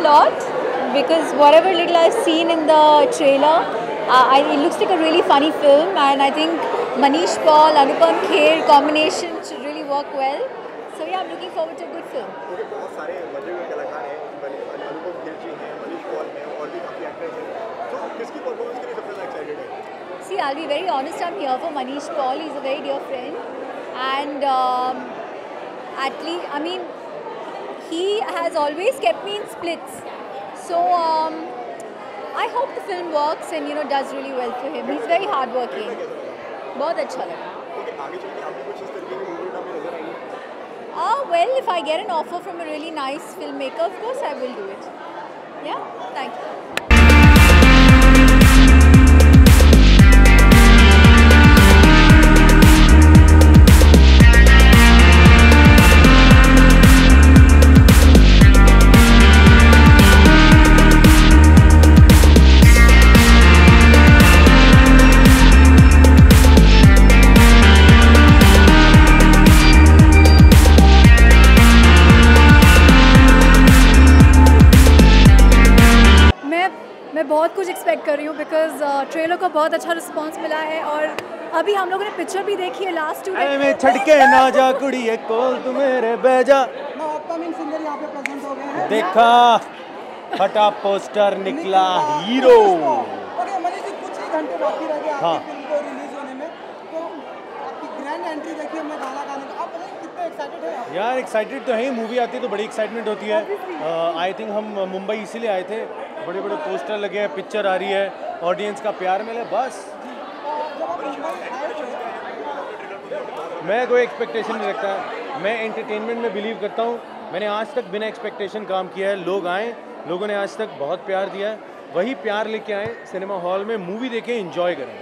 lot because whatever little I've seen in the trailer, it looks like a really funny film, and I think Manish Paul, Anupam Kher combination should really work well. So yeah, I'm looking forward to a good film. Okay, बहुत सारे बड़े हुए कलाकार हैं, अनुपम खेर जी हैं, मनीष पॉल हैं और भी काफ़ी एक्टर्स हैं, तो किसकी परफॉर्मेंस के लिए सबसे ज़्यादा एक्साइटेड है? See, I'll be very honest, I'm here for Manish Paul. He's a very dear friend, and at least, I mean, he has always kept me in splits. So I hope the film works and does really well for him. He's very hardworking. बहुत अच्छा लगा. Okay, आगे चल के आपको कुछ इस तरीके की मूवी में नजर आएगी? Well, if I get an offer from a really nice filmmaker, of course I will do it. Yeah, thank you. मैं बहुत कुछ एक्सपेक्ट कर रही हूँ बिकॉज ट्रेलर को बहुत अच्छा रिस्पांस मिला है और अभी हम लोगों ने पिक्चर भी देखी है लास्ट 2 डेज में छड़के ना जा कुड़ी एक कोल तू मेरे बेजा अपकमिंग सिंगर यहाँ पे प्रेजेंट हो गए हैं देखा फटा पोस्टर निकला हीरो ओके मनीष जी कुछ ही घंटे बाकी रह गए आपकी फिल्म को रिलीज होने में तो आपकी ग्रैंड एंट्री देखिए हमने गाना गाने का आप बताइए कितने एक्साइटेड हैं यार एक्साइटेड तो है ही मूवी आती है तो बड़ी एक्साइटमेंट होती है आई थिंक हम मुंबई इसीलिए आए थे बड़े बड़े पोस्टर लगे हैं पिक्चर आ रही है ऑडियंस का प्यार मिले बस मैं कोई एक्सपेक्टेशन नहीं रखता मैं एंटरटेनमेंट में बिलीव करता हूँ मैंने आज तक बिना एक्सपेक्टेशन काम किया है लोग आए लोगों ने आज तक बहुत प्यार दिया है वही प्यार लेके आए सिनेमा हॉल में मूवी देखें एंजॉय करें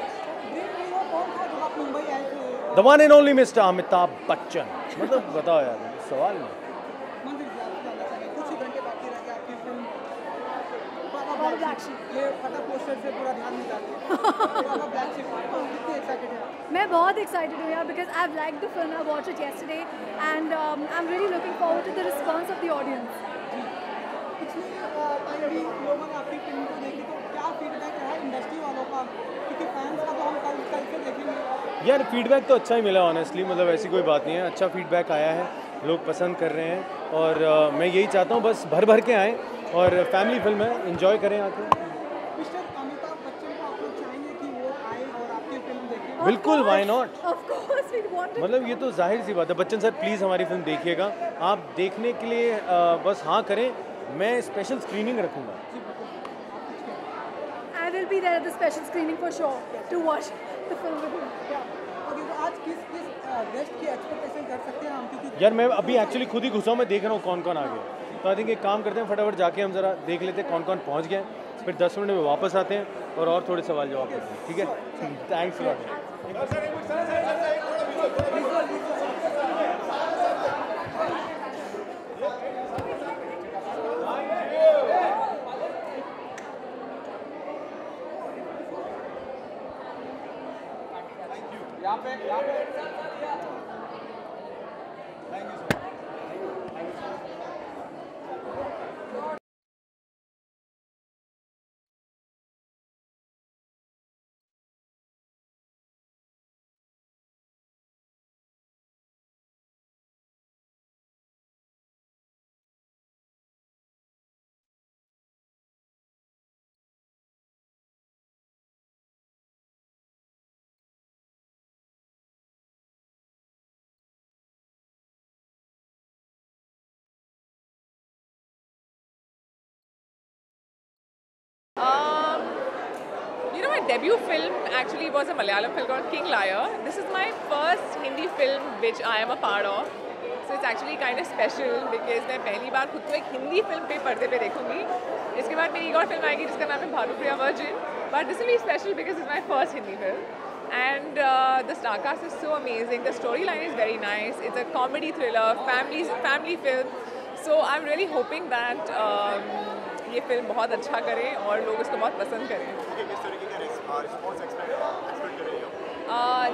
the one and only mister Amitabh Bachchan मतलब बताओ यार सवाल नहीं मैं बहुत एक्साइटेड हूँ यार because I like the film I watch it yesterday and I am really looking forward to the response of the audience लोगों ने आपकी फिल्म को देखी तो क्या फीडबैक रहा इंडस्ट्री वालों का क्योंकि फैंस का तो हम कल से देखेंगे यार फीडबैक तो अच्छा ही मिला ऑनेस्टली मतलब ऐसी कोई बात नहीं है अच्छा फीडबैक आया है लोग पसंद कर रहे हैं और मैं यही चाहता हूँ बस भर भर के आएँ और फैमिली फिल्म है एंजॉय करें आके बिल्कुल व्हाई नॉट मतलब ये तो जाहिर सी बात है बच्चन सर प्लीज़ हमारी फिल्म देखिएगा आप देखने के लिए बस हाँ करें मैं स्पेशल स्क्रीनिंग रखूँगा I will be there at the special screening for sure to watch the film with you. आज किस गेस्ट की एक्सपेक्टेशन कर सकते हैं हम क्योंकि यार मैं अभी एक्चुअली खुद ही घुसा हूँ मैं देख रहा हूँ कौन कौन आ गया तो आई थिंक एक काम करते हैं फटाफट जाके हम ज़रा देख लेते हैं कौन कौन पहुँच गए फिर 10 मिनट में वापस आते हैं और थोड़े सवाल जवाब करते हैं ठीक है thanks lot My debut film actually was a Malayalam film called King Liar. This is my first Hindi film which I am a part of. So it's actually kind of special because मैं पहली बार खुद को एक Hindi film पे पर्दे पे देखूंगी. इसके बाद मेरी एक और फिल्म आएगी जिसका नाम है Bhanupriya virgin. But this will be special because it's my first Hindi film. And the star cast is so amazing. The storyline is very nice. It's a comedy thriller, family film. So I'm really hoping that ये film बहुत अच्छा करे और लोग इसको बहुत पसंद करें.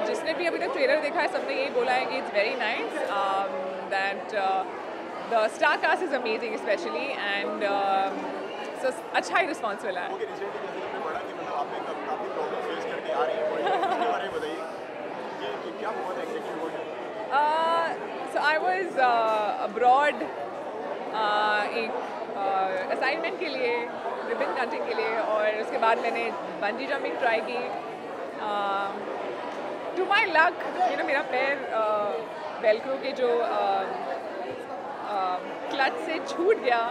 जिसने भी अभी तक ट्रेलर देखा है सबने यही बोला है कि it's very nice that the star cast is amazing specially and so अच्छा ही रिस्पॉन्स मिला है. ओके, रिसेंटली जैसे आपने पढ़ा कि मतलब आपने काफ़ी प्रॉब्लम फेस करके आ रही हैं, इसके बारे में बताइए कि क्या हुआ था एग्जैक्टली हुआ क्या? So I was abroad एक असाइनमेंट के लिए, रिबन कटिंग के लिए, और उसके बाद मैंने बंजी जंपिंग ट्राई की. टू माई लक मेरा पैर वेलक्रो के जो क्लच से छूट गया.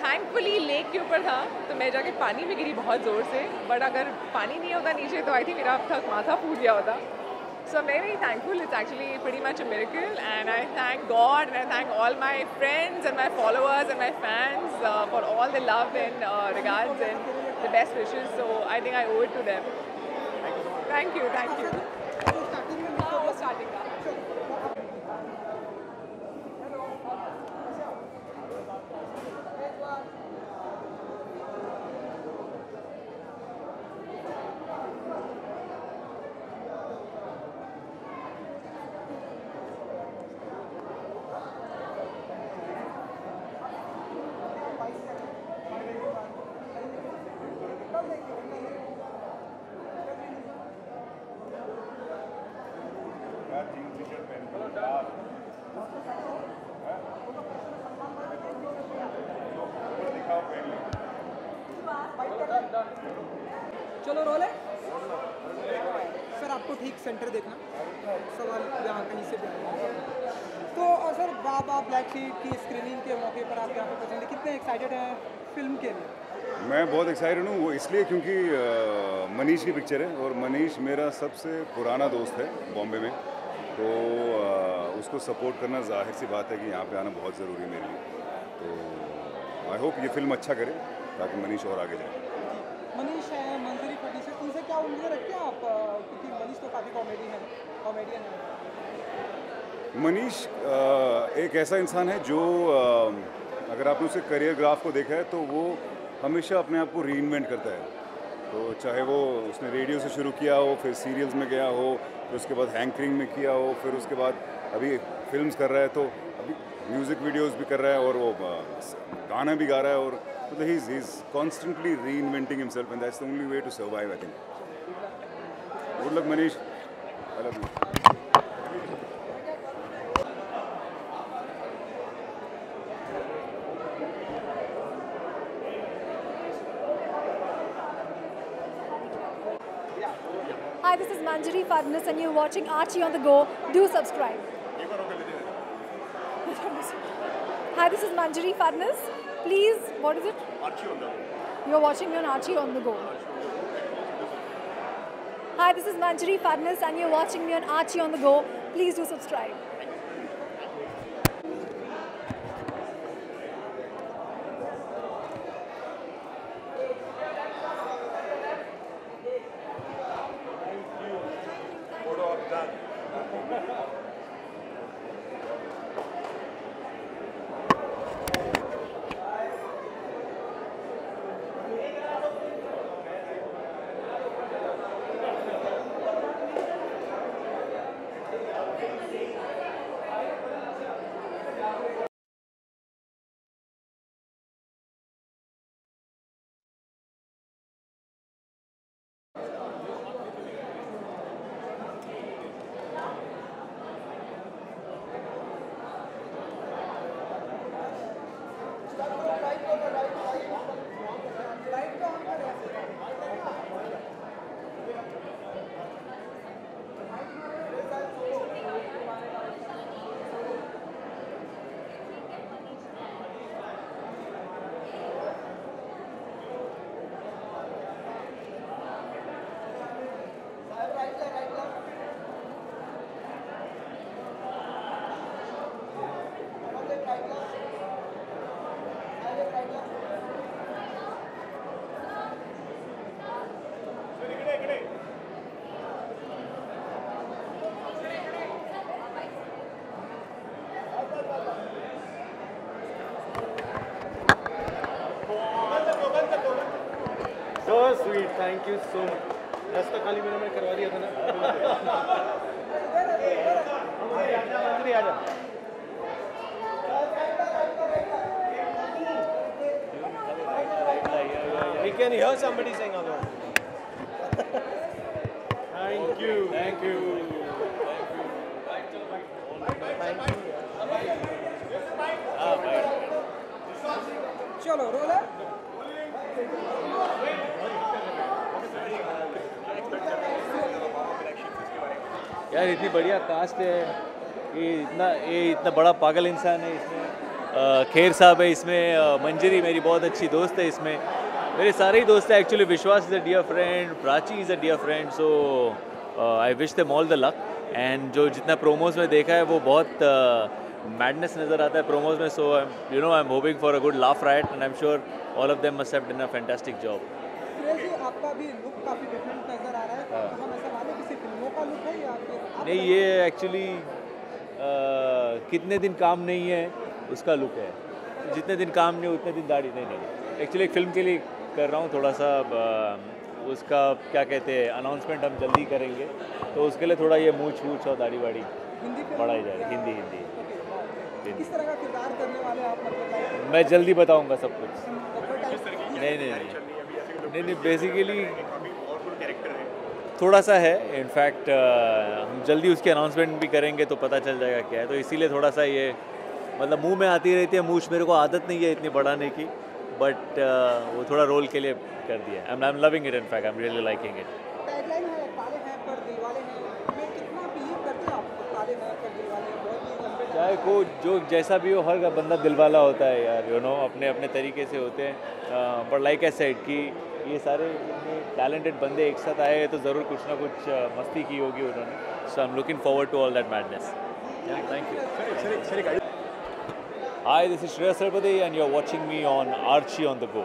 थैंकफुली लेक के ऊपर था तो मैं जाके पानी में गिरी बहुत ज़ोर से, बट अगर पानी नहीं होता नीचे तो आई थिंक मेरा अब तक माथा फूट गया होता. So I'm very thankful. It's actually pretty much a miracle, and I thank God and I thank all my friends and my followers and my fans for all the love and regards and the best wishes. So I think I owe it to them. Thank you, thank you. तो starting में हाँ, starting का. चलो role है sir. आपको ठीक centre देखना, सवाल यहाँ कहीं से भी आएगा. तो सर बाबा ब्लैक शीट की स्क्रीनिंग के मौके पर आप यहाँ पर पसंद, कितने एक्साइटेड हैं फिल्म के लिए? मैं बहुत एक्साइटेड हूँ, वो इसलिए क्योंकि मनीष की पिक्चर है और मनीष मेरा सबसे पुराना दोस्त है बॉम्बे में, तो उसको सपोर्ट करना जाहिर सी बात है कि यहाँ पे आना बहुत ज़रूरी है मेरे लिए. तो आई होप ये फिल्म अच्छा करे ताकि मनीष और आगे जाए. मनीष है, मंजरी प्रोड्यूसर, उनसे क्या उम्मीदें रखते हैं आप, क्योंकि मनीष तो काफ़ी कॉमेडियन है. मनीष एक ऐसा इंसान है जो अगर आपने उसके करियर ग्राफ को देखा है तो वो हमेशा अपने आप को रीइन्वेंट करता है. तो चाहे वो उसने रेडियो से शुरू किया हो, फिर सीरियल्स में गया हो, फिर उसके बाद हैंकरिंग में किया हो, फिर उसके बाद अभी फिल्म्स कर रहा है, तो अभी म्यूज़िक वीडियोस भी कर रहा है और वो गाना भी गा रहा है, और मतलब he is constantly reinventing himself, and that's the only way to survive I think. Good luck Manish, I love you. Hi, this is Manjari Fadnas and you're watching Archie on the Go. Do subscribe. Hi, this is Manjari Fadnas. Please, what is it? Archie on the Go. You're watching me on Archie on the Go. Hi, this is Manjari Fadnas and you're watching me on Archie on the Go. Please do subscribe. So sweet, thank you so much. रास्ता खाली मैंने करवा दिया था ना. मंजरी आजा. We can hear somebody saying hello. Thank you. Thank you. चलो roller यार इतनी बढ़िया कास्ट है, ये इतना बड़ा पागल इंसान है इसमें, खेर साहब है इसमें, मंजरी मेरी बहुत अच्छी दोस्त है इसमें, मेरे सारे ही दोस्त हैं actually. Vishwas is a dear friend, Prachi is a dear friend, so I wish them all the luck. And जो जितना प्रोमोज में देखा है वो बहुत मैडनेस नज़र आता है प्रोमोज में, so you know I am hoping for a good laugh right and I am sure all of them must have done a fantastic job. आपका भी लुक काफ़ी डिफरेंट नज़र आ रहा है, तो हम ऐसा माने किसी फिल्मों का लुक है या फिर नहीं, ये एक्चुअली कितने दिन काम नहीं है उसका लुक है, जितने दिन काम नहीं उतने दिन दाढ़ी नहीं एक्चुअली एक फ़िल्म के लिए कर रहा हूँ, थोड़ा सा उसका क्या कहते हैं अनाउंसमेंट हम जल्दी करेंगे, तो उसके लिए थोड़ा ये मूछ वूछ और दाढ़ी वाड़ी बढ़ाई जा रही। हिंदी किस तरह का किरदार करने वाले आप, मतलब मैं जल्दी बताऊंगा सब कुछ। नहीं बेसिकली थोड़ा सा है, इनफैक्ट हम जल्दी उसकी अनाउंसमेंट भी करेंगे तो पता चल जाएगा क्या है, तो इसीलिए थोड़ा सा ये मतलब मुंह में आती रहती है मूछ, मेरे को आदत नहीं है इतनी बढ़ाने की, बट वो थोड़ा रोल के लिए कर दिया। I am loving it, in fact I am really liking it. Tagline है काले हैं पर दिलवाले हैं, मैं कितना बिलीव करते हैं आप काले हैं पर दिलवाले, बहुत ही लंबे चाहे को जो जैसा भी हो, हर बंदा दिलवाला होता है यार, यू नो अपने अपने तरीके से होते हैं, पर लाइक आई सेड कि ये सारे इतने टैलेंटेड बंदे एक साथ आए तो ज़रूर कुछ ना कुछ मस्ती की होगी उन्होंने, so I am looking forward to all that madness. Thank you. Hi, this is Shreya Sarpade and you're watching me on Archie on the Go.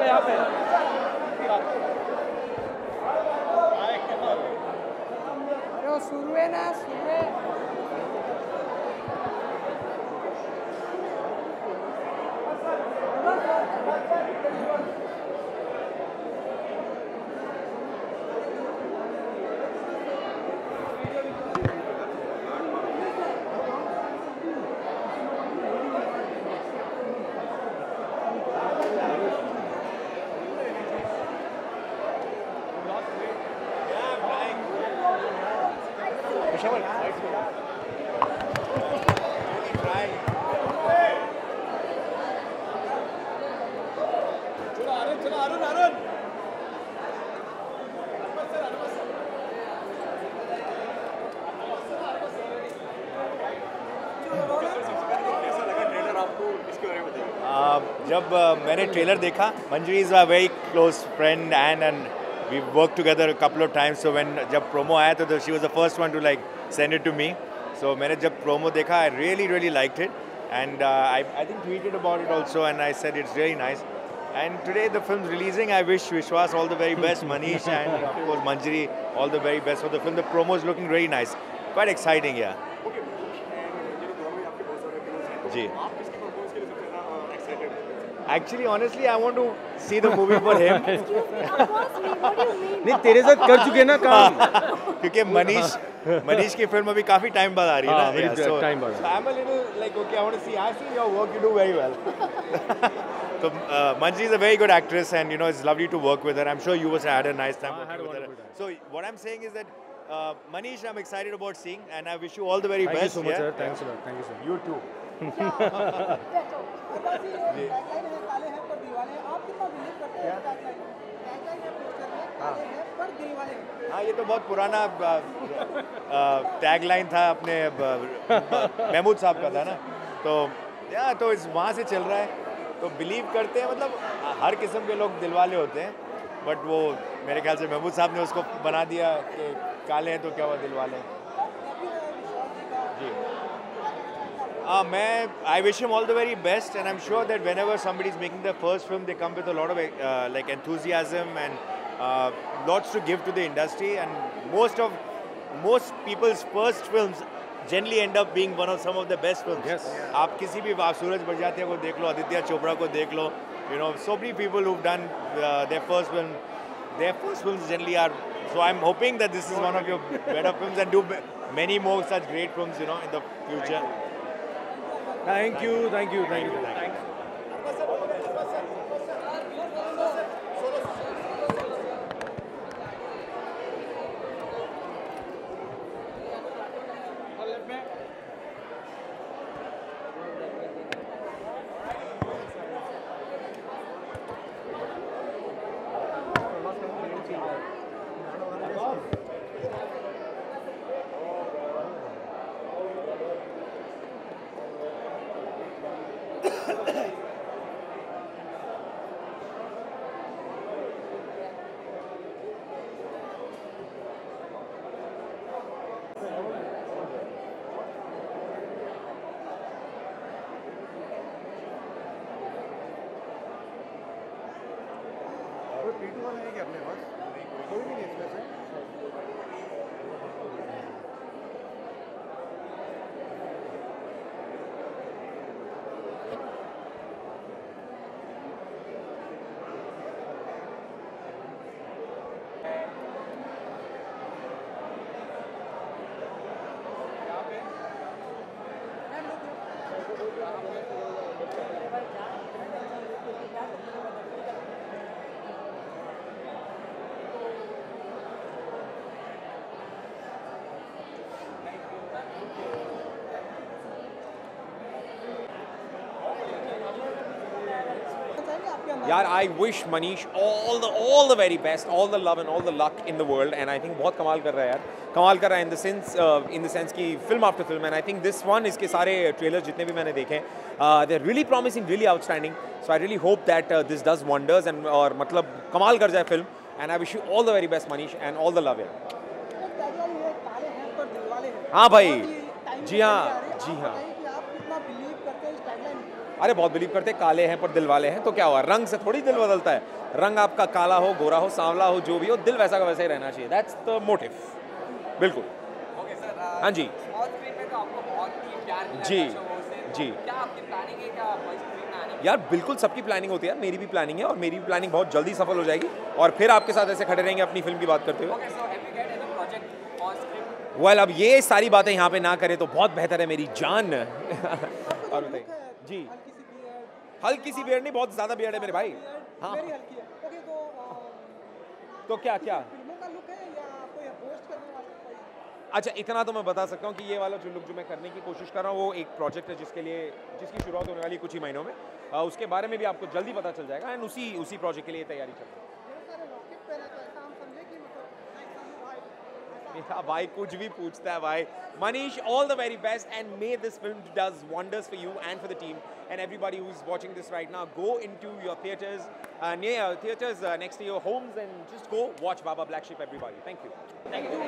यहाँ पे अरे शुरू है ना, शुरू है। जब मैंने ट्रेलर देखा, Manjari is a very close friend and we work together couple of times, so when जब प्रोमो आया तो she was the first one to like send it to me. So मैंने जब प्रोमो देखा, I really liked it and I think tweeted about it also, and I said it's really nice. And today the film's releasing. I wish Vishwas all the very best, Manish and of course Manjari all the very best for the film. The promo is looking really nice, quite exciting. Yeah. Okay, and दोनों ही आपके बहुत सारे films हैं. जी. आप किसकी performance के लिए सबसे ज़्यादा excited हैं? Actually, honestly, I want to see the movie for him. नहीं, तेरे साथ कर चुके ना काम. क्योंकि मनीष की फिल्म अभी काफी टाइम बाद आ रही है ना. very time बाद. So I'm a little like, okay, I want to see. I see your work, you do very well. So Manjari is a very good actress, and you know it's lovely to work with her. I'm sure you must have had a nice time working with her. So what I'm saying is that Manish, I'm excited about seeing, and I wish you all the very best. Thank you so much, sir. Thanks a lot. Thank you, sir. You too. काले हैं पर दीवाने हैं, आप कितना believe करते हैं tagline है पोस्टर में, काले हैं पर दीवाने हैं? हाँ, ये तो बहुत पुराना टैगलाइन था अपने महमूद साहब का था ना. तो या तो इस वहाँ से चल रहा है, तो बिलीव करते हैं. मतलब हर किस्म के लोग दिलवाले होते हैं, बट वो मेरे ख्याल से महमूद साहब ने उसको बना दिया कि काले हैं तो क्या हुआ, दिलवाले. जी मैं I wish him all the very best, and I'm sure that whenever somebody is making their first film, they come with a lot of like enthusiasm and lots to give to the industry. And most people's first films generally end up being one of some of the best films. Yes. आप किसी भी आप सूरज बड़जात्या को देख लो, आदित्य चोपड़ा को देख लो, you know, so many people who've done their first film. Their first films generally are. So I'm hoping that this is one of your better films, and do many more such great films, you know, in the future. Thank you. यार I wish Manish all the very best, all the love and all the luck in the world, and I think बहुत कमाल कर रहा है यार, कमाल कर रहा है in the sense कि film after film, and I think this one, इसके सारे trailers जितने भी मैंने देखे they're really promising, really outstanding, so I really hope that this does wonders and और मतलब कमाल कर जाए film, and I wish you all the very best Manish and all the love यार. हाँ भाई, जी हाँ. अरे बहुत बिलीव करते हैं, काले हैं पर दिल वाले हैं, तो क्या हुआ, रंग से थोड़ी दिल बदलता है. रंग आपका काला हो, गोरा हो, सांवला हो, जो भी हो, दिल वैसा का वैसा ही रहना चाहिए. That's the motive. बिल्कुल. हाँ जी जी यार, बिल्कुल सबकी प्लानिंग होती है, मेरी भी प्लानिंग है, और मेरी भी प्लानिंग बहुत जल्दी सफल हो जाएगी, और फिर आपके साथ ऐसे खड़े रहेंगे अपनी फिल्म की बात करते हुए. वेल, अब ये सारी बातें यहाँ पे ना करें तो बहुत बेहतर है मेरी जान. और बताइए जी. हल्की सी बियर्ड नहीं, बहुत ज़्यादा बियर्ड है मेरे भाई. हाँ, तो क्या अच्छा, इतना तो मैं बता सकता हूँ कि ये वाला जो लुक जो मैं करने की कोशिश कर रहा हूँ वो एक प्रोजेक्ट है जिसकी शुरुआत होने वाली कुछ ही महीनों में। उसके बारे में भी आपको जल्दी पता चल जाएगा एंड उसी प्रोजेक्ट के लिए तैयारी चल रही है। मेरा भाई कुछ भी पूछता है भाई। Manish, all the very best and may this film does wonders for you and for the team and everybody who's watching this right now. Go into your theaters, next to your homes and just go watch Baba Black Sheep, everybody. Thank you. Thank you.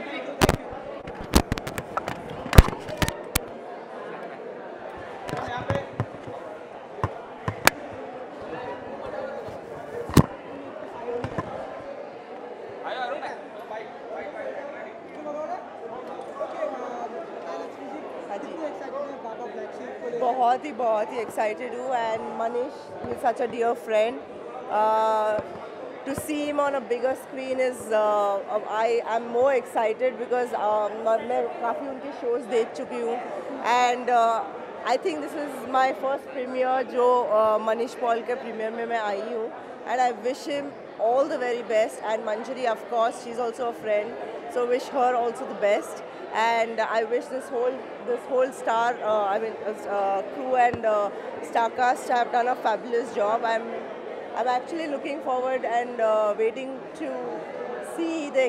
बहुत ही excited हूँ and Manish is such a dear friend to see him on a bigger screen is I'm more excited because मैं काफ़ी उनके shows देख चुकी हूँ and I think this is my first premiere जो मनीष पॉल के premiere में मैं आई हूँ and I wish him all the very best and Manjari of course she's also a friend so wish her also the best and I wish this whole star crew and star cast have done a fabulous job. I'm actually looking forward and waiting to see the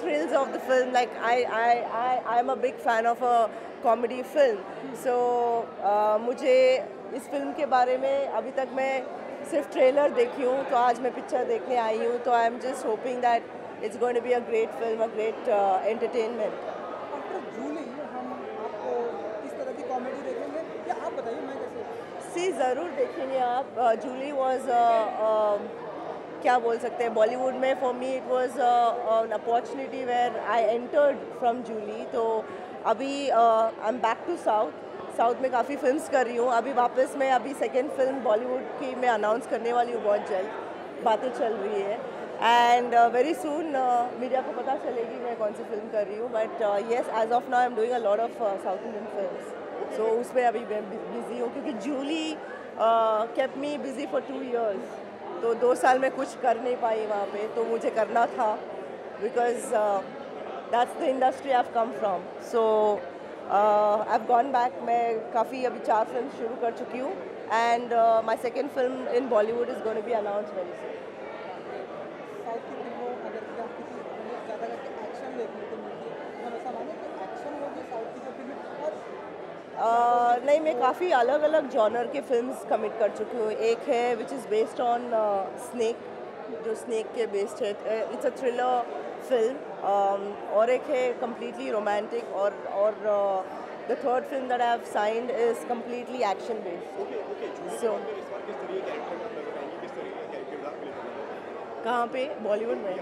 thrills of the film. Like I'm a big fan of a comedy film, so मुझे इस film के बारे में अभी तक मैं सिर्फ trailer देखी हूँ तो आज मैं पिक्चर देखने आई हूँ तो I'm just hoping that it's going to be a great film, a great entertainment. After Julie, हम आपको किस तरह की कॉमेडी देखेंगे या आप बताइए मैं कैसे? ज़रूर देखेंगे आप। जूली वॉज क्या बोल सकते हैं बॉलीवुड में for me it was an opportunity where I entered from Julie तो अभी I am back to south में काफ़ी फिल्म्स कर रही हूँ अभी वापस मैं अभी सेकेंड फिल्म बॉलीवुड की मैं अनाउंस करने वाली हूँ बहुत जल्द बातें चल रही है एंड वेरी सून मीडिया को पता चलेगी मैं कौन सी फिल्म कर रही हूँ but yes as of now I am doing a lot of south Indian films so उसमें अभी मैं बिज़ी हूँ क्योंकि Julie kept me busy for 2 years तो 2 साल में कुछ कर नहीं पाई वहाँ पे तो मुझे करना था because that's the industry I have come from so I have gone back मैं काफ़ी अभी 4 फिल्म शुरू कर चुकी हूँ and my second film in Bollywood is going to be announce very soon. South की फिल्मों अगर किसी ज़्यादा करके एक्शन देखने को मिलती है हम ऐसा माने कि एक्शन होगी साउथ की जो फिल्म और नहीं मैं काफ़ी अलग अलग जॉनर के फिल्म्स कमिट कर चुकी हूँ एक है which is based on snake जो स्नेक के बेस्ड है इट्स अ थ्रिलर फिल्म और एक है कम्प्लीटली रोमांटिक और the third film that I have signed is completely action based so कहाँ पे बॉलीवुड में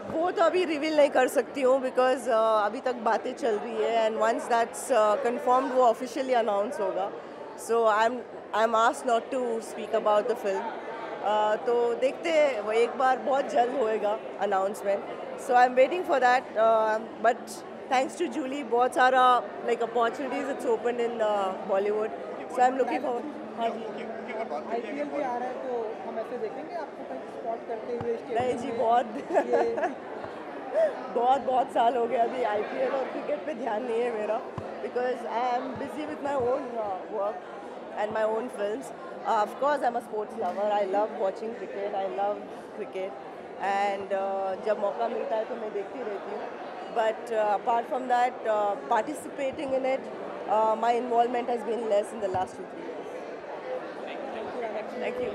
वो तो अभी रिवील नहीं कर सकती हूँ बिकॉज अभी तक बातें चल रही है एंड वंस दैट्स कंफर्म्ड वो ऑफिशियली अनाउंस होगा so I am asked not to speak about the film तो देखते हैं वो एक बार बहुत जल्द होएगा announcement so I am waiting for that but thanks to Julie बहुत सारा like opportunities it's open in Bollywood so I am looking for हाँ जी IPL भी आ रहा है तो हम ऐसे देखेंगे आपको कहीं स्पॉट करते हुए नहीं जी बहुत साल हो गया अभी IPL और क्रिकेट पे ध्यान नहीं है मेरा because I am busy with my own work and my own films of course I am a sports lover I love watching cricket I love cricket and जब मौका मिलता है तो मैं देखती रहती हूँ but apart from that participating in it my involvement has been less in the last 2-3 years. Thank you.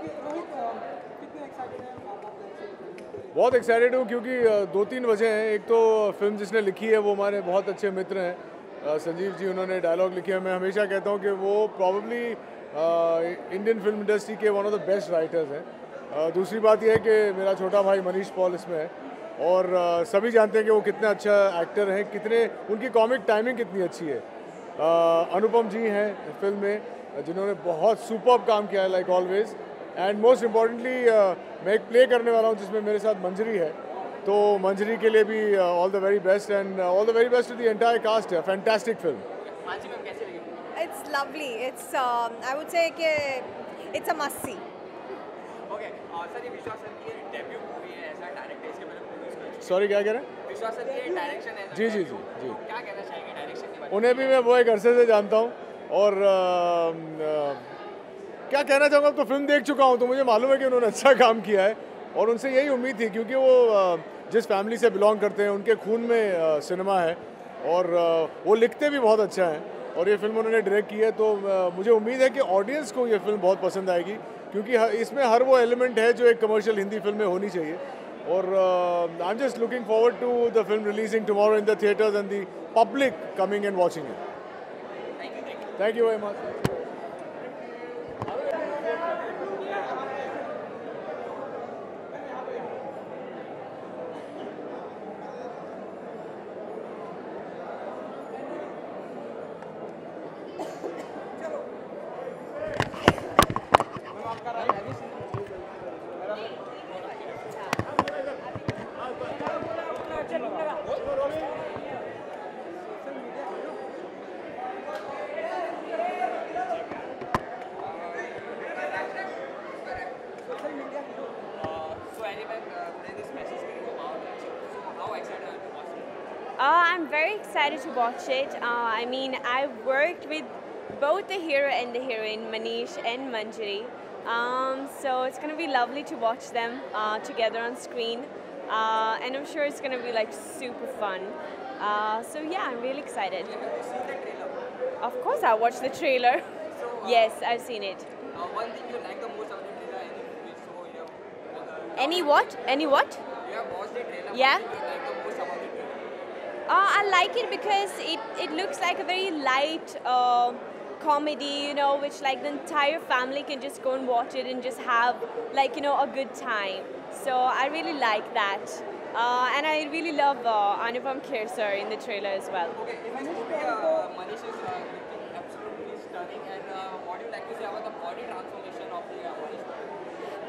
कितने एक्साइटेड हैं आप? बहुत एक्साइटेड हूँ क्योंकि 2-3 वजह हैं। एक तो फिल्म जिसने लिखी है वो हमारे बहुत अच्छे मित्र हैं, संजीव जी, उन्होंने डायलॉग लिखे हैं। मैं हमेशा कहता हूँ कि वो प्रॉब्ली इंडियन फिल्म इंडस्ट्री के one of the best writers हैं। दूसरी बात यह है कि मेरा छोटा भाई मनीष पॉल इसमें है और सभी जानते हैं कि वो कितना अच्छा एक्टर हैं, कितने उनकी कॉमिक टाइमिंग कितनी अच्छी है। अनुपम जी हैं फिल्म में जिन्होंने बहुत सुपर्ब काम किया है like always. And most importantly मैं एक प्ले करने वाला हूँ जिसमें मेरे साथ मंजरी है, तो मंजरी के लिए भी all the very best and all the very best to the entire cast. है fantastic film. It's lovely. It's I would say कि it's a must see. Okay, sir ये विश्वास सर की डेब्यू मूवी है, ऐसा डायरेक्टर इसके बारे में कुछ सॉरी क्या कह रहे हैं? विश्वास सर की डायरेक्शन है। जी जी जी जी। क्या कहना चाहेंगे डायरेक्शन के बारे में? उन्हें भी मैं वो एक अरसे से जानता हूँ और क्या कहना चाहूँगा, अब तो फिल्म देख चुका हूँ तो मुझे मालूम है कि उन्होंने अच्छा काम किया है और उनसे यही उम्मीद थी क्योंकि वो जिस फैमिली से बिलोंग करते हैं उनके खून में सिनेमा है और वो लिखते भी बहुत अच्छा हैं और ये फिल्म उन्होंने डायरेक्ट की है। तो मुझे उम्मीद है कि ऑडियंस को ये फिल्म बहुत पसंद आएगी क्योंकि इसमें हर वो एलिमेंट है जो एक कमर्शियल हिंदी फिल्म में होनी चाहिए। और I am just looking forward to the film releasing tomorrow in the theatres and the public coming and watching it. Thank you very much. I'm very excited to watch it. I mean, I worked with both the hero and the heroine, Manish and Manjari. So it's going to be lovely to watch them together on screen. And I'm sure it's going to be like super fun. So yeah, I'm really excited. Of course, I watched the trailer. Yes, I've seen it. One thing you like the most about the trailer, Any what? Any what? You have watched the trailer. Yeah. What do you like the most about the trailer? I like it because it looks like a very light comedy, you know, which like the entire family can just go and watch it and just have like, you know, a good time. So I really like that. And I really love Anupam Kher sir in the trailer as well. Okay, in this movie, Manish is looking absolutely stunning. And what do you like to say about the body transformation of the Manish?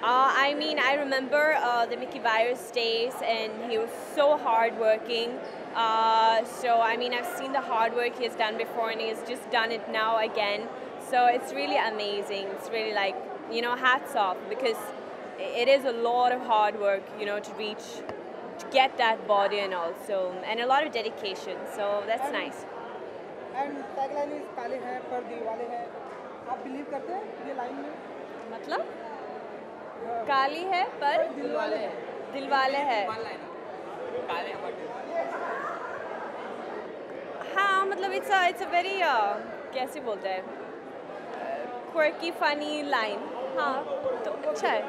I mean, I remember the Mickey Byers days, and he was so hardworking. So, I mean, I've seen the hard work he has done before, and he has just done it now again. So, it's really amazing. It's really like, you know, hats off, because it is a lot of hard work, you know, to get that body and all. So, and a lot of dedication. So, that's nice. And tagline is काले हैं पर दिलवाले हैं. आप believe करते हैं ये line में? मतलब? काली है पर दिलवाले हैं. हाँ, मतलब it's a very कैसे बोलते हैं, quirky funny line. हाँ, तो अच्छा है.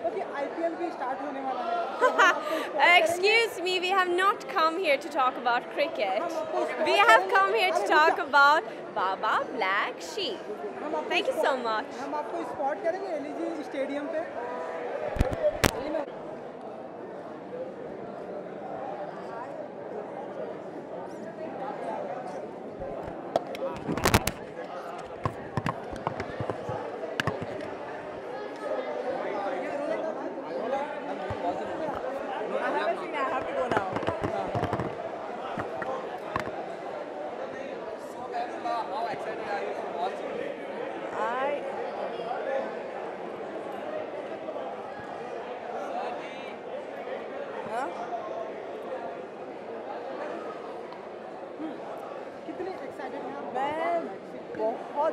Okay, IPL भी start होने वाला है. Excuse me, we have not come here to talk about cricket. We have come here to talk about Baba Black Sheep. Thank you so much. हम आपको spot करेंगे LG स्टेडियम पे.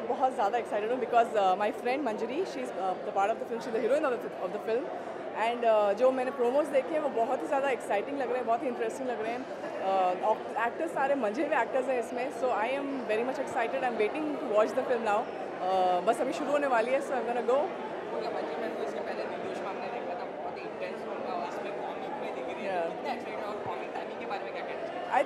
बहुत ज़्यादा एक्साइटेड हूँ because my friend Manjari she is the part of the film, she is the heroine of the film. And जो मैंने promos देखे हैं वो बहुत ही ज़्यादा एक्साइटिंग लग रहे हैं, बहुत ही इंटरेस्टिंग लग रहे हैं. एक्टर्स सारे मजे हुए एक्टर्स हैं इसमें. So I am very much excited. I am waiting to watch the film now. बस अभी शुरू होने वाली है. So I am gonna go.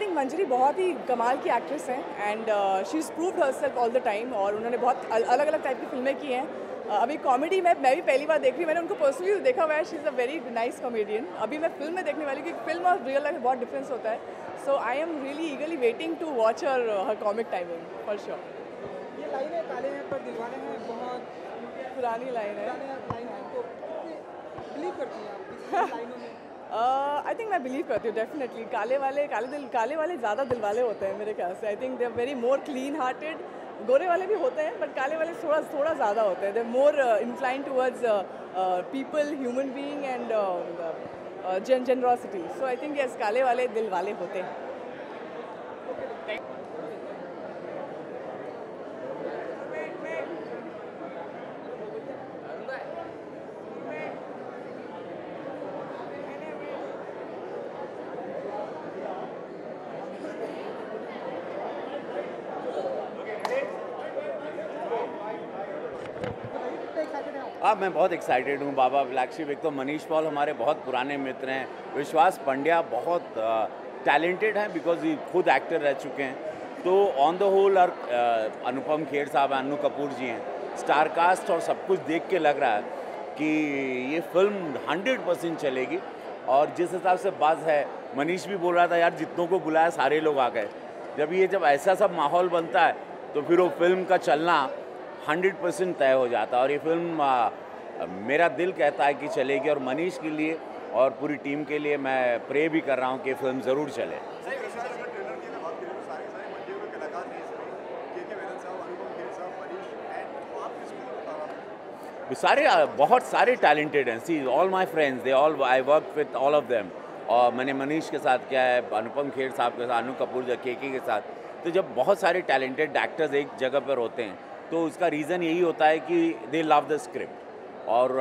Think Manjari बहुत ही कमाल की एक्ट्रेस हैं and she is proved herself all the time और उन्होंने बहुत अलग अलग टाइप की फिल्में की हैं। अभी कॉमेडी में मैं भी पहली बार देख रही हूँ, मैंने उनको पर्सनली देखा हुआ है, she is a very nice comedian. अभी मैं फिल्म में देखने वाली हूँ क्योंकि फिल्म और रियल लाइफ में बहुत डिफरेंस होता है। So I am really eagerly waiting to watch her comic timing for sure. ये लाइन है काले हैं पर दिलवाले हैं, बहुत पुरानी लाइन है। तो बिलीव करती हैं आप इस लाइनों में? आई थिंक मैं बिलीव करती हूँ डेफिनेटली। काले वाले ज़्यादा दिल वाले होते हैं मेरे ख्याल से। I think they are very more clean hearted. गोरे वाले भी होते हैं बट काले वाले थोड़ा ज़्यादा होते हैं। They more incline towards people, human being and generosity. So I think yes, काले वाले दिल वाले होते हैं। मैं बहुत एक्साइटेड हूँ। बाबा ब्लैक शीप, एक तो मनीष पॉल हमारे बहुत पुराने मित्र हैं, विश्वास पंड्या बहुत टैलेंटेड हैं बिकॉज ये खुद एक्टर रह चुके हैं। तो ऑन द होल और अनुपम खेर साहब, अन्नू कपूर जी हैं, स्टार कास्ट और सब कुछ देख के लग रहा है कि ये फिल्म 100% चलेगी। और जिस हिसाब से बज़ है, मनीष भी बोल रहा था यार जितनों को बुलाया सारे लोग आ गए। जब ऐसा सब माहौल बनता है तो फिर वो फिल्म का चलना 100% तय हो जाता है। और ये फिल्म मेरा दिल कहता है कि चलेगी और मनीष के लिए और पूरी टीम के लिए मैं प्रे भी कर रहा हूँ कि फिल्म ज़रूर चले। बहुत सारे टैलेंटेड हैं। See all my friends, they all, I work with all of them. और मैंने मनीष के साथ किया है, अनुपम खेर साहब के साथ, अनु कपूर केके के साथ। तो जब बहुत सारे टैलेंटेड एक्टर्स एक जगह पर होते हैं तो उसका रीज़न यही होता है कि दे लव द स्क्रिप्ट। और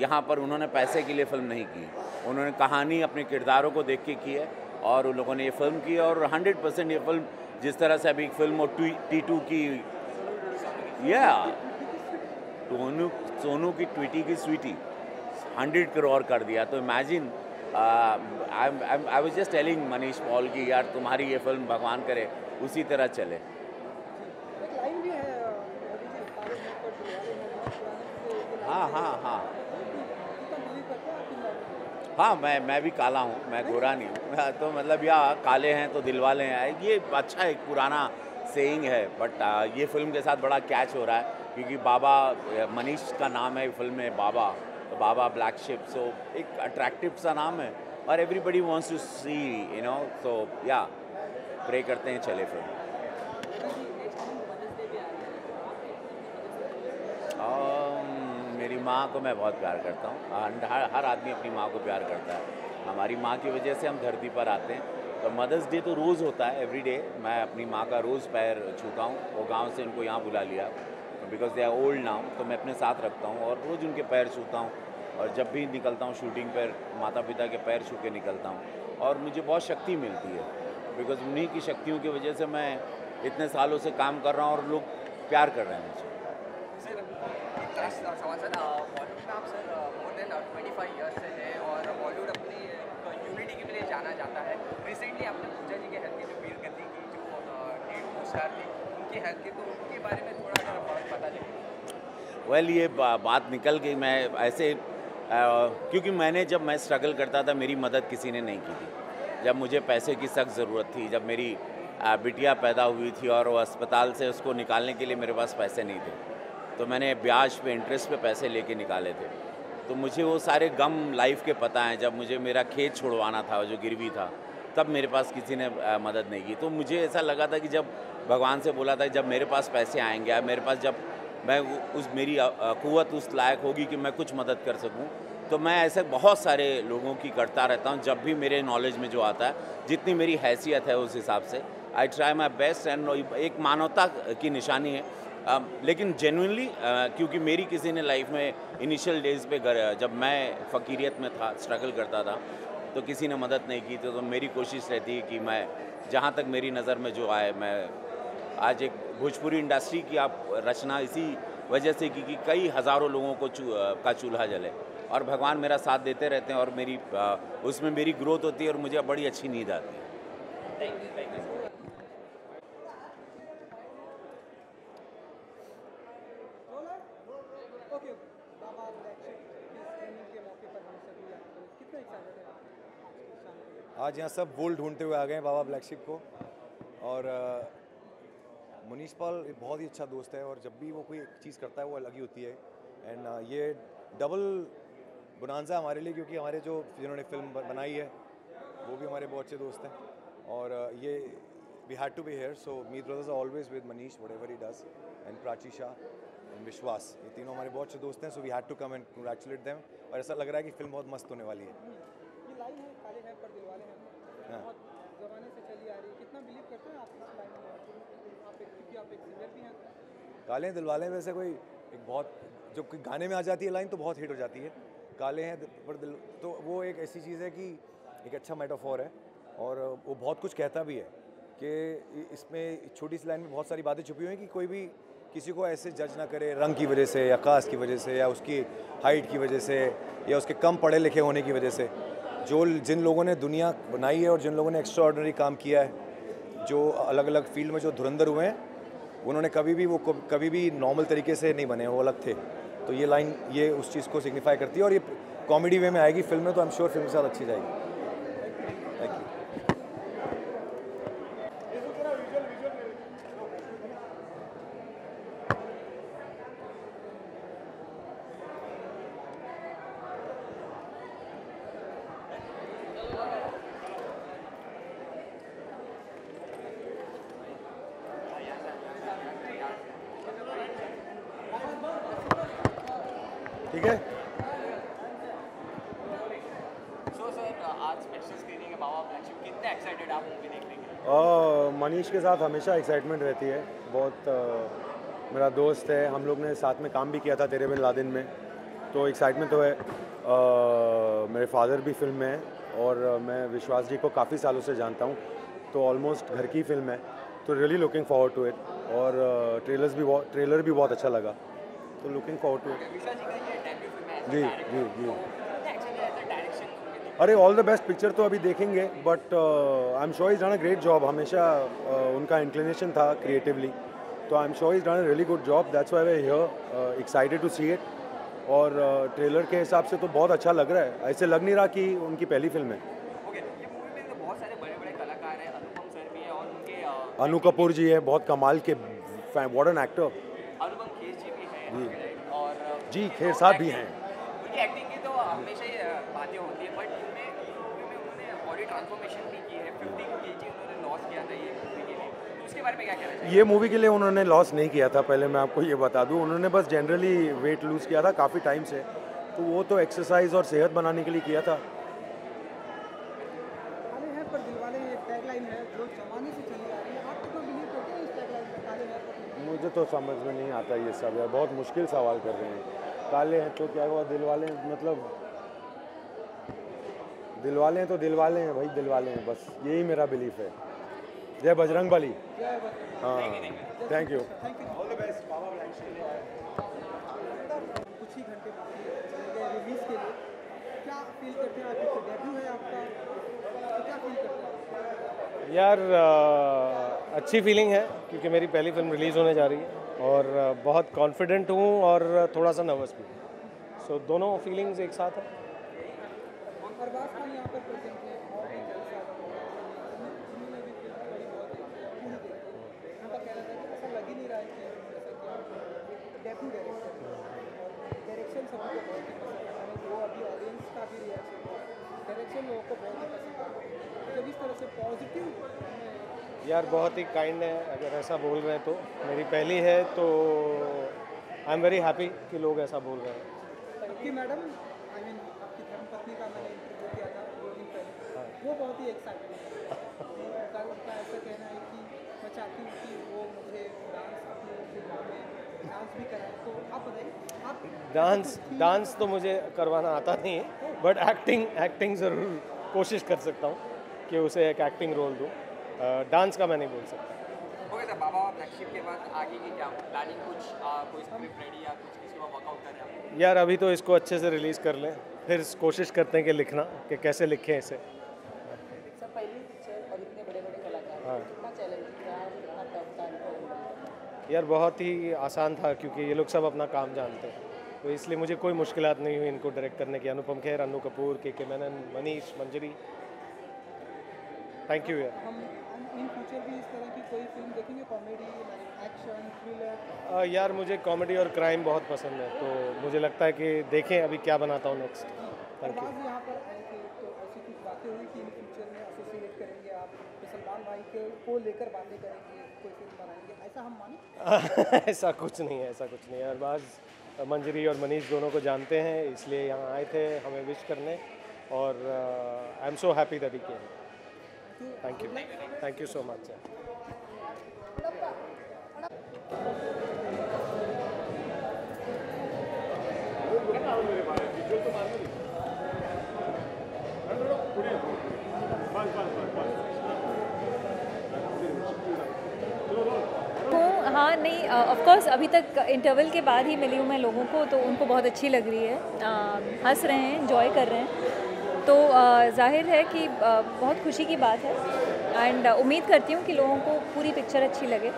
यहाँ पर उन्होंने पैसे के लिए फ़िल्म नहीं की, उन्होंने कहानी अपने किरदारों को देख के की है और उन लोगों ने ये फ़िल्म की। और 100% ये फिल्म जिस तरह से अभी एक फिल्म और T2 की, या सोनू की ट्वीटी की स्वीटी 100 करोड़ कर दिया। तो imagine, I was just telling Manish Paul की यार तुम्हारी ये फिल्म भगवान करे उसी तरह चले। हाँ, मैं भी काला हूँ, मैं गोरा नहीं हूँ। तो मतलब या काले हैं तो दिल वाले हैं, ये अच्छा एक पुराना सेइंग है। बट ये फिल्म के साथ बड़ा कैच हो रहा है क्योंकि बाबा, मनीष का नाम है फिल्म में बाबा, तो बाबा ब्लैक शिप, सो एक अट्रैक्टिव सा नाम है और everybody wants to see, you know. So yeah pray करते हैं चले फिल्म। मेरी माँ को मैं बहुत प्यार करता हूँ। हर आदमी अपनी माँ को प्यार करता है। हमारी माँ की वजह से हम धरती पर आते हैं। तो मदर्स डे तो रोज़ होता है, एवरी डे। मैं अपनी माँ का रोज़ पैर छूता हूँ। वो गांव से उनको यहाँ बुला लिया because they are old now, तो मैं अपने साथ रखता हूँ और रोज़ उनके पैर छूता हूँ। और जब भी निकलता हूँ शूटिंग पर, माता पिता के पैर छू के निकलता हूँ और मुझे बहुत शक्ति मिलती है बिकॉज उन्हीं की शक्तियों की वजह से मैं इतने सालों से काम कर रहा हूँ और लोग प्यार कर रहे हैं मुझे। सवाल सर, बॉलीवुड में आप सर मोर देन 25 ईयर्स से हैं और बॉलीवुड अपनी यूनिटी के लिए जाना जाता है। रिसेंटली आपने पूजा जी के हेल्थ की, जो वीर गति की जो लीड स्टार थी, उनकी हेल्थ की, तो उनके बारे में थोड़ा अगर पता चले। वेल, ये बात निकल गई। मैं ऐसे क्योंकि जब मैं स्ट्रगल करता था मेरी मदद किसी ने नहीं की थी। जब मुझे पैसे की सख्त ज़रूरत थी, जब मेरी बिटिया पैदा हुई थी और वो अस्पताल से उसको निकालने के लिए मेरे पास पैसे नहीं थे, तो मैंने ब्याज पे, इंटरेस्ट पे पैसे लेके निकाले थे। तो मुझे वो सारे गम लाइफ के पता हैं। जब मुझे मेरा खेत छुड़वाना था जो गिरवी था, तब मेरे पास किसी ने मदद नहीं की। तो मुझे ऐसा लगा था कि जब भगवान से बोला था जब मेरे पास पैसे आएंगे, मेरे पास जब मैं मेरी क़ुव्वत उस लायक होगी कि मैं कुछ मदद कर सकूं, तो मैं ऐसे बहुत सारे लोगों की करता रहता हूं। जब भी मेरे नॉलेज में जो आता है, जितनी मेरी हैसियत है उस हिसाब से I try my best. And एक मानवता की निशानी है। लेकिन जेन्युइनली क्योंकि मेरी किसी ने लाइफ में इनिशियल डेज़ पे जब मैं फ़कीरियत में था, स्ट्रगल करता था, तो किसी ने मदद नहीं की। तो मेरी कोशिश रहती है कि मैं जहाँ तक मेरी नज़र में जो आए, मैं आज एक भोजपुरी इंडस्ट्री की आप रचना इसी वजह से की कि कई हज़ारों लोगों को का चूल्हा जले और भगवान मेरा साथ देते रहते हैं और उसमें मेरी ग्रोथ होती है और मुझे बड़ी अच्छी नींद आती है। Thank you. Okay baa baa black ship की स्क्रीनिंग के मौके पर हम सभी यहाँ पर कितने एक्साइटेड हैं आप? आज यहाँ सब वोल ढूंढते हुए आ गए हैं बाबा ब्लैक शिप को। और मनीष पॉल एक बहुत ही अच्छा दोस्त है और जब भी वो कोई चीज़ करता है वो अलग ही होती है। एंड ये डबल बोनांजा हमारे लिए, क्योंकि हमारे जो जिन्होंने फिल्म बनाई है वो भी हमारे बहुत अच्छे दोस्त हैं। और ये we had to be here, so Meet brothers are always with Manish whatever he does, and Prachi Shah and Vishwas, ये तीनों हमारे बहुत अच्छे दोस्त हैं। So we had to come and congratulate them. और ऐसा लग रहा है कि फिल्म बहुत मस्त होने वाली है। ये लाइन है काले हैं पर दिलवाले हैं, हाँ। बहुत ज़माने से चली आ रही है, कितना बिलीव करते हैं आप इस लाइन में? आप एक, क्योंकि आप एक सिंगर भी हैं। काले हैं दिलवाले वैसे कोई एक बहुत, जब कोई गाने में आ जाती है लाइन तो बहुत हिट हो जाती है। काले हैं पर दिल, तो वो एक ऐसी चीज़ है कि एक अच्छा मेटाफोर है और वो बहुत कुछ कहता भी है कि इसमें छोटी सी लाइन में बहुत सारी बातें छुपी हुई हैं कि कोई भी किसी को ऐसे जज ना करे रंग की वजह से या कास्ट की वजह से या उसकी हाइट की वजह से या उसके कम पढ़े लिखे होने की वजह से। जिन लोगों ने दुनिया बनाई है और जिन लोगों ने एक्स्ट्रा ऑर्डिनरी काम किया है, जो अलग अलग फील्ड में जो धुरंधर हुए हैं, उन्होंने कभी भी नॉर्मल तरीके से नहीं बने, वो अलग थे। तो ये लाइन ये उस चीज़ को सिग्निफाई करती है और ये कॉमेडी वे में आएगी फिल्म में, तो आई एम श्योर फिल्म के साथ अच्छी जाएगी। Thank you. ठीक है। सो सर आज स्पेशल स्क्रीनिंग है बाबा ब्लैक शिप, कितने एक्साइटेड आप मूवी देखने के लिए? मनीष के साथ हमेशा एक्साइटमेंट रहती है बहुत। मेरा दोस्त है, हम लोग ने साथ में काम भी किया था तेरे बिन लादेन में, तो एक्साइटमेंट तो है। मेरे फादर भी फिल्म में हैं और मैं विश्वास जी को काफ़ी सालों से जानता हूँ, तो ऑलमोस्ट घर की फिल्म है, तो really looking forward to it. और ट्रेलर भी बहुत अच्छा लगा, तो looking forward to it. Vishal ji का ये डेब्यू फिल्म है, जी जी जी। कितने एक्साइटेड है सर डायरेक्शन? अरे ऑल द बेस्ट, पिक्चर तो अभी देखेंगे, but I am sure is done a great job. हमेशा उनका इंक्लिनेशन था क्रिएटिवली, तो I am sure is done a really good job. That's why we are here, excited to see it. और trailer के हिसाब से तो बहुत अच्छा लग रहा है, ऐसे लग नहीं रहा कि उनकी पहली फिल्म है। ओके, ये मूवी में तो बहुत सारे बड़े-बड़े कलाकार हैं, अनुपम सर भी हैं और उनके अनु कपूर जी है, बहुत कमाल के, what an actor. Anupam Kher जी भी हैं जी। और जी खेर साहब भी हैं। उनकी एक्टिंग की तो हमेशा ही बातें होती है, बट इनमें मूवी में उन्होंने बॉडी ट्रांसफॉर्मेशन भी की है, 50 kg उन्होंने लॉस किया था ये मूवी के लिए, तो उसके बारे में क्या कहना चाहिए? ये मूवी के लिए उन्होंने लॉस नहीं किया था, पहले मैं आपको ये बता दूं। उन्होंने बस जनरली वेट लूज़ किया था काफ़ी टाइम से, तो वो तो एक्सरसाइज और सेहत बनाने के लिए किया था। काले हैं पर दिलवाले हैं, एक टैगलाइन है जो ज़माने से चली आ रही है। आप कितना बिलीव करते हैं इस टैगलाइन में, काले हैं पर दिलवाले? मुझे तो समझ में नहीं आता ये सब, यार बहुत मुश्किल सवाल कर रहे हैं। काले हैं तो क्या हुआ, दिलवाले मतलब दिलवाले हैं तो दिलवाले हैं भाई, दिलवाले हैं, बस यही मेरा बिलीफ है। जय बजरंग बली। हाँ thank you. All the best baa baa black ship. कुछ ही घंटे बाकी चले गए रिलीज के लिए, क्या फील करते हैं? आपकी डेब्यू है आपका, तो क्या फील करते हैं? यार अच्छी फीलिंग है क्योंकि मेरी पहली फिल्म रिलीज़ होने जा रही है और बहुत कॉन्फिडेंट हूँ और थोड़ा सा नर्वस भी। सो दोनों फीलिंग्स एक साथ हैं। अरबाज खान यहाँ पर प्रेजेंट है और भी जलसा उन्होंने भी फिल्म बड़ी बहुत पूरी देखी। उनका कहना था कि ऐसा लग ही नहीं रहा है कि जैसा कि आप डेब्यू डायरेक्टर और डायरेक्शन सभी को बहुत ही पसंद आता है, वो अभी ऑडियंस का भी रिएक्शन डायरेक्शन लोगों को बहुत ही पसंद आता है। जब इस तरह से पॉजिटिव यार बहुत ही काइंड है, अगर ऐसा बोल रहे हैं तो मेरी पहली है तो आई एम वेरी हैप्पी कि लोग ऐसा बोल रहे हैं। कि मैडम आई मीन आपकी धर्मपत्नी का मैंने इंटरव्यू किया था 2 दिन पहले, वो बहुत ही एक्साइटेड है। उनका ऐसा कहना है कि मैं चाहती हूँ कि वो मुझे डांस अपनी फिल्मों में डांस भी कराए, तो आप बताइए आप डांस तो मुझे करवाना आता नहीं है, बट एक्टिंग ज़रूर कोशिश कर सकता हूँ कि उसे एक एक्टिंग रोल दूँ। डांस का मैं नहीं बोल सकता। Okay sir, baa baa black ship के बाद आगे की क्या प्लानिंग, कुछ कोई स्क्रिप्ट रेडी या कुछ किसी को वर्कआउट कर रहे हैं? यार अभी तो इसको अच्छे से रिलीज़ कर लें, फिर कोशिश करते हैं कि लिखना कि कैसे लिखें इसे। सर पहली पिक्चर और इतने बड़े बड़े यार बहुत ही आसान था क्योंकि ये लोग सब अपना काम जानते हैं, तो इसलिए मुझे कोई मुश्किलात नहीं हुई इनको डायरेक्ट करने की। अनुपम खेर, अन्नू कपूर, के मेनन, मनीष, मंजरी, थैंक यू यार। हम इन फ्यूचर भी इस तरह की कोई फिल्म देखेंगे, कॉमेडी, एक्शन, थ्रिलर? यार मुझे कॉमेडी और क्राइम बहुत पसंद है, तो मुझे लगता है कि देखें अभी क्या बनाता हूँ नेक्स्ट। Thank you. यहाँ पर आए थे तो ऐसी कुछ बातें हुई कि इन फ्यूचर में एसोसिएट करेंगे आप, सलमान भाई को लेकर बातें करेंगे, कोई फिल्म बनाएंगे, ऐसा हम माने? ऐसा कुछ नहीं है, ऐसा कुछ नहीं है। अरबाज, मंजरी और मनीष दोनों को जानते हैं, इसलिए यहाँ आए थे हमें विश करने, और I am so happy that he came. Thank you so much. हाँ नहीं, ऑफ कोर्स अभी तक इंटरवल के बाद ही मिली हूँ मैं लोगों को, तो उनको बहुत अच्छी लग रही है, हंस रहे हैं, एंजॉय कर रहे हैं, तो जाहिर है कि बहुत खुशी की बात है। एंड उम्मीद करती हूँ कि लोगों को पूरी पिक्चर अच्छी लगे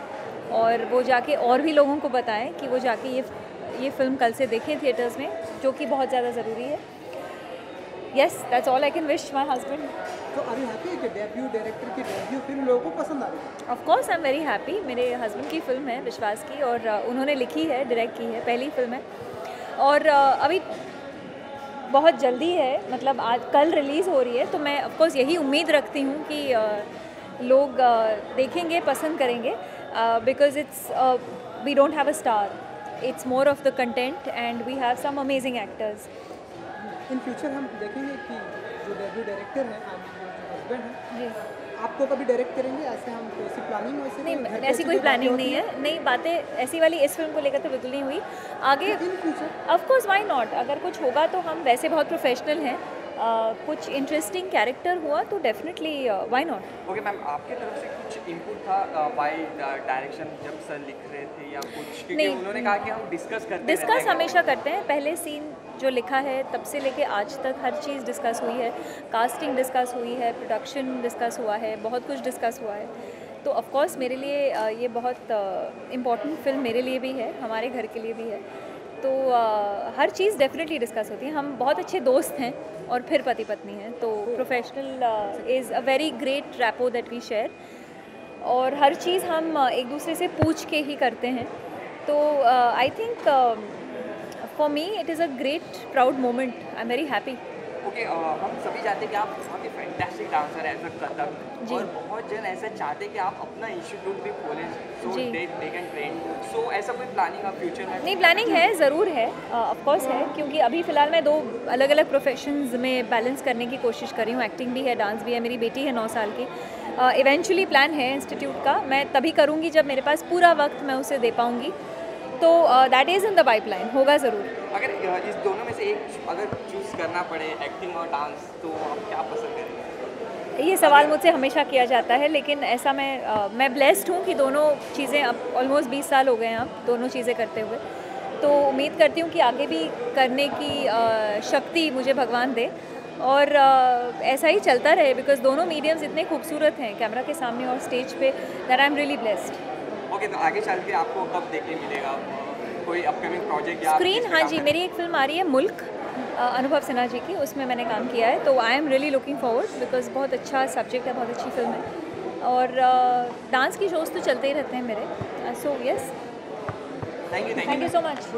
और वो जाके और भी लोगों को बताएं कि वो जाके ये फिल्म कल से देखें थिएटर्स में, जो कि बहुत ज़्यादा ज़रूरी है। Yes, that's all I can wish my husband. तो अभी हैप्पी है कि डेब्यू डायरेक्टर की डेब्यू फिल्म लोगों को पसंद आ रही है? Of course I'm very happy. मेरे हस्बैंड की फ़िल्म है विश्वास की, और उन्होंने लिखी है, डायरेक्ट की है, पहली फिल्म है, और अभी बहुत जल्दी है, मतलब आज कल रिलीज़ हो रही है, तो मैं ऑफ कोर्स यही उम्मीद रखती हूँ कि लोग देखेंगे, पसंद करेंगे, because it's we don't have a star, it's more of the content and we have some amazing actors. In future हम देखेंगे कि जो डेब्यू डायरेक्टर हैं, हस्बैंड हैं, आपको कभी डायरेक्ट करेंगे, ऐसे हम ऐसी प्लानिंग? वैसे नहीं, ऐसी कोई प्लानिंग नहीं है, नहीं, बातें ऐसी वाली इस फिल्म को लेकर तो बिल्कुल नहीं हुई। आगे ऑफ कोर्स व्हाई नॉट, अगर कुछ होगा तो हम वैसे बहुत प्रोफेशनल हैं, कुछ इंटरेस्टिंग कैरेक्टर हुआ तो definitely why not. Okay ma'am, आपके तरफ से कुछ इनपुट था बाय डायरेक्शन जब सर लिख रहे थे या कुछ? क्योंकि उन्होंने कहा कि हम डिस्कस हमेशा करते हैं, पहले सीन जो लिखा है तब से लेके आज तक हर चीज़ डिस्कस हुई है, कास्टिंग डिस्कस हुई है, प्रोडक्शन डिस्कस हुआ है, बहुत कुछ डिस्कस हुआ है, तो ऑफ कोर्स मेरे लिए ये बहुत इम्पॉर्टेंट फिल्म मेरे लिए भी है, हमारे घर के लिए भी है, तो हर चीज़ डेफिनेटली डिस्कस होती है। हम बहुत अच्छे दोस्त हैं और फिर पति पत्नी हैं, तो professional is a very great rapport that we share, और हर चीज़ हम एक दूसरे से पूछ के ही करते हैं, तो I think for me it is a great proud moment, I am very happy. Okay, हम सभी चाहते हैं कि आप बहुत ही फैंटास्टिक डांसर हैं, ऐसा कथक, और बहुत जन ऐसा चाहते हैं कि आप अपना इंस्टीट्यूट भी खोलें, सो दे कैन ट्रेन, सो ऐसा कोई प्लानिंग आप फ्यूचर में? नहीं, प्लानिंग है, ज़रूर है, ऑफ कोर्स है, क्योंकि अभी फ़िलहाल मैं 2 अलग अलग प्रोफेशंस में बैलेंस करने की कोशिश कर रही हूँ, एक्टिंग भी है, डांस भी है, मेरी बेटी है 9 साल की। इवेंचुअली प्लान है इंस्टीट्यूट का, मैं तभी करूँगी जब मेरे पास पूरा वक्त मैं उसे दे पाऊँगी, तो that is in the pipeline, होगा ज़रूर। अगर इस दोनों में से एक अगर चूज़ करना पड़े, एक्टिंग और डांस, तो आप क्या पसंद करेंगे? ये सवाल मुझसे हमेशा किया जाता है, लेकिन ऐसा मैं ब्लेस्ड हूँ कि दोनों चीज़ें, अब ऑलमोस्ट 20 साल हो गए हैं अब दोनों चीज़ें करते हुए, तो उम्मीद करती हूँ कि आगे भी करने की शक्ति मुझे भगवान दे, और ऐसा ही चलता रहे, बिकॉज दोनों मीडियम्स इतने खूबसूरत हैं कैमरा के सामने और स्टेज पे, that I am really blessed. Okay, तो आगे चल के आपको कब देखने मिलेगा कोई अपकमिंग प्रोजेक्ट या स्क्रीन? हाँ जी, मेरी एक फिल्म आ रही है मुल्क, अनुभव सिन्हा जी की, उसमें मैंने काम किया है, तो I am really looking forward, because बहुत अच्छा सब्जेक्ट है, बहुत अच्छी फिल्म है, और डांस की शोज़ तो चलते ही रहते हैं मेरे, so yes, thank you so much.